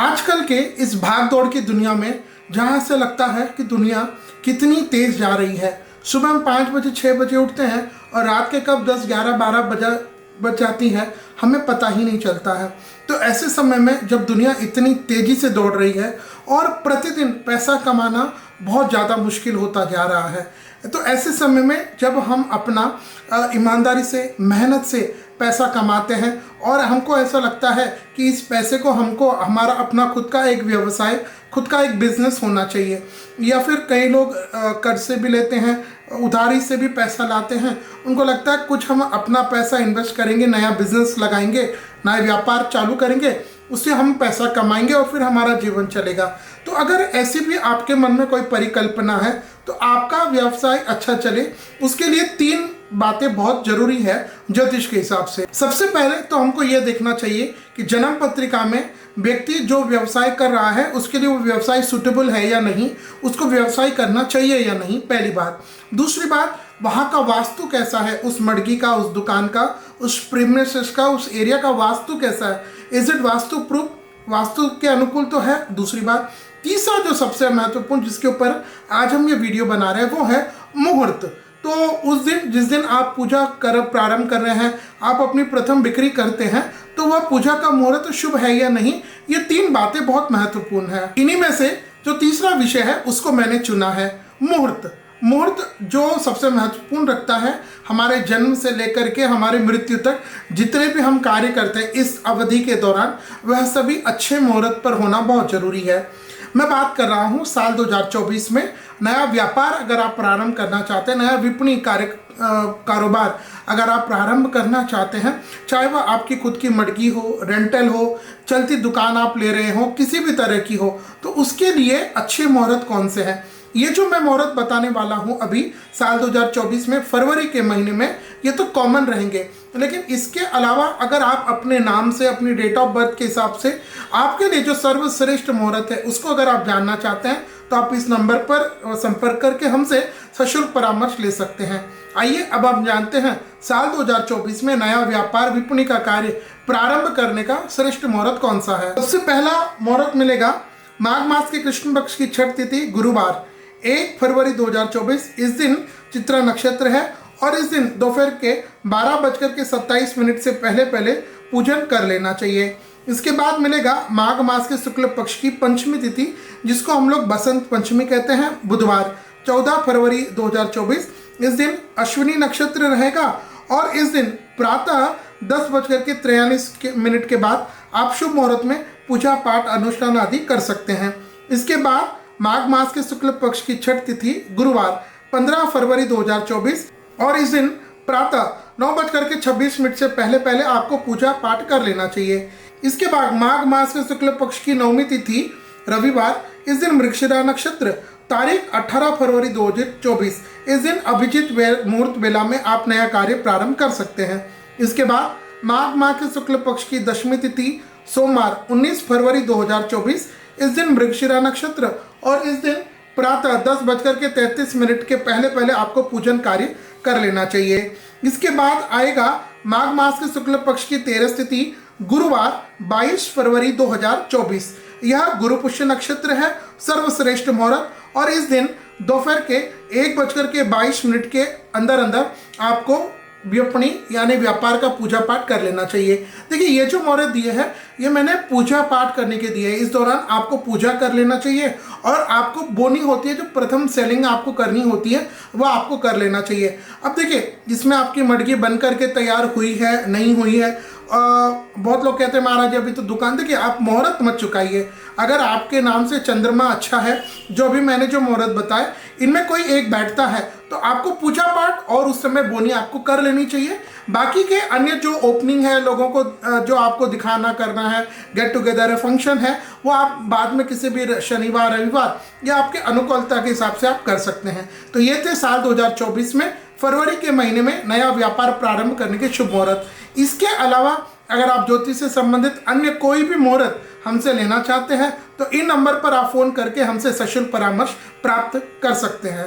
आजकल के इस भाग-दौड़ की दुनिया में जहाँ से लगता है कि दुनिया कितनी तेज़ जा रही है। सुबह हम 5 बजे 6 बजे उठते हैं और रात के कब 10 11 12 बज जाती है हमें पता ही नहीं चलता है। तो ऐसे समय में जब दुनिया इतनी तेज़ी से दौड़ रही है और प्रतिदिन पैसा कमाना बहुत ज़्यादा मुश्किल होता जा रहा है, तो ऐसे समय में जब हम अपना ईमानदारी से मेहनत से पैसा कमाते हैं और हमको ऐसा लगता है कि इस पैसे को हमको हमारा अपना खुद का एक व्यवसाय, खुद का एक बिजनेस होना चाहिए, या फिर कई लोग कर्ज से भी लेते हैं, उधारी से भी पैसा लाते हैं। उनको लगता है कुछ हम अपना पैसा इन्वेस्ट करेंगे, नया बिजनेस लगाएंगे, नया व्यापार चालू करेंगे, उससे हम पैसा कमाएंगे और फिर हमारा जीवन चलेगा। तो अगर ऐसी भी आपके मन में कोई परिकल्पना है तो आपका व्यवसाय अच्छा चले, उसके लिए 3 बातें बहुत जरूरी है ज्योतिष के हिसाब से। सबसे पहले तो हमको यह देखना चाहिए कि जन्म पत्रिका में व्यक्ति जो व्यवसाय कर रहा है उसके लिए वो व्यवसाय सूटेबल है या नहीं, उसको व्यवसाय करना चाहिए या नहीं, पहली बात। दूसरी बात, वहाँ का वास्तु कैसा है, उस मड़गी का, उस दुकान का, उस प्रीमिसेस का, उस एरिया का वास्तु कैसा है, is it vastu proof, vastu के अनुकूल तो है। दूसरी बात, तीसरा जो सबसे महत्वपूर्ण जिसके ऊपर आज हम ये वीडियो बना रहे हैं वो है मुहूर्त। तो उस दिन जिस दिन आप पूजा कर प्रारंभ कर रहे हैं, आप अपनी प्रथम बिक्री करते हैं, तो वह पूजा का मुहूर्त शुभ है या नहीं, ये 3 बातें बहुत महत्वपूर्ण है। इन्हीं में से जो तीसरा विषय है उसको मैंने चुना है, मुहूर्त। मुहूर्त जो सबसे महत्वपूर्ण रखता है, हमारे जन्म से लेकर के हमारे मृत्यु तक जितने भी हम कार्य करते हैं इस अवधि के दौरान, वह सभी अच्छे मुहूर्त पर होना बहुत जरूरी है। मैं बात कर रहा हूँ साल 2024 में नया व्यापार अगर आप प्रारंभ करना चाहते हैं, नया विपणी कारोबार अगर आप प्रारंभ करना चाहते हैं, चाहे वह आपकी खुद की मड़गी हो, रेंटल हो, चलती दुकान आप ले रहे हो, किसी भी तरह की हो, तो उसके लिए अच्छे मुहूर्त कौन से हैं। ये जो मैं मुहूर्त बताने वाला हूँ अभी साल 2024 में फरवरी के महीने में, ये तो कॉमन रहेंगे, लेकिन इसके अलावा अगर आप अपने नाम से, अपनी डेट ऑफ बर्थ के हिसाब से आपके लिए जो सर्वश्रेष्ठ मुहूर्त है उसको अगर आप जानना चाहते हैं तो आप इस नंबर पर संपर्क करके हमसे सशुल्क परामर्श ले सकते हैं। आइए अब आप जानते हैं साल 2024 में नया व्यापार विपणी का कार्य प्रारंभ करने का श्रेष्ठ मुहूर्त कौन सा है। सबसे पहला मुहूर्त मिलेगा माघ मास के कृष्ण पक्ष की छठ तिथि गुरुवार 1 फरवरी 2024। इस दिन चित्रा नक्षत्र है और इस दिन दोपहर के 12:27 से पहले पूजन कर लेना चाहिए। इसके बाद मिलेगा माघ मास के शुक्ल पक्ष की पंचमी तिथि, जिसको हम लोग बसंत पंचमी कहते हैं, बुधवार 14 फरवरी 2024। इस दिन अश्विनी नक्षत्र रहेगा और इस दिन प्रातः 10:43 के बाद आप शुभ मुहूर्त में पूजा पाठ अनुष्ठान आदि कर सकते हैं। इसके बाद माघ मास के शुक्ल पक्ष की छठ तिथि गुरुवार 15 फरवरी 2024 और इस दिन प्रातः 9:26 से पहले आपको पूजा पाठ कर लेना चाहिए। इसके बाद माघ मास के शुक्ल पक्ष की 9वीं तिथि रविवार, इस दिन मृगशिरा नक्षत्र, तारीख 18 फरवरी 2024। इस दिन अभिजित मुहूर्त बेला में आप नया कार्य प्रारंभ कर सकते हैं। इसके बाद माघ मास के शुक्ल पक्ष की 10वीं तिथि सोमवार 19 फरवरी 2024। इस दिन मृगशिरा नक्षत्र और इस दिन प्रातः 10:33 के पहले आपको पूजन कार्य कर लेना चाहिए। इसके बाद आएगा माघ मास के शुक्ल पक्ष की 13 तिथि गुरुवार 22 फरवरी 2024। यह गुरु पुष्य नक्षत्र है, सर्वश्रेष्ठ मुहूर्त, और इस दिन दोपहर के 1:22 के अंदर आपको विपणी यानी व्यापार का पूजा पाठ कर लेना चाहिए। देखिए, ये जो मुहूर्त दिए हैं ये मैंने पूजा पाठ करने के दिए हैं। इस दौरान आपको पूजा कर लेना चाहिए और आपको बोनी होती है, जो प्रथम सेलिंग आपको करनी होती है वह आपको कर लेना चाहिए। अब देखिए, इसमें आपकी मड़गी बन करके तैयार हुई है नहीं हुई है, बहुत लोग कहते हैं महाराज अभी तो दुकान, देखिए आप मुहूर्त मत चुकाइए। अगर आपके नाम से चंद्रमा अच्छा है, जो अभी मैंने जो मुहूर्त बताए इनमें कोई एक बैठता है, तो आपको पूजा पाठ और उस समय बोनी आपको कर लेनी चाहिए। बाकी के अन्य जो ओपनिंग है, लोगों को जो आपको दिखाना करना है, गेट टुगेदर है, फंक्शन है, वो आप बाद में किसी भी शनिवार रविवार या आपके अनुकूलता के हिसाब से आप कर सकते हैं। तो ये थे साल 2024 में फरवरी के महीने में नया व्यापार प्रारंभ करने के शुभ मुहूर्त। इसके अलावा अगर आप ज्योतिष से संबंधित अन्य कोई भी मुहूर्त हमसे लेना चाहते हैं तो इन नंबर पर आप फोन करके हमसे सशुल्क परामर्श प्राप्त कर सकते हैं।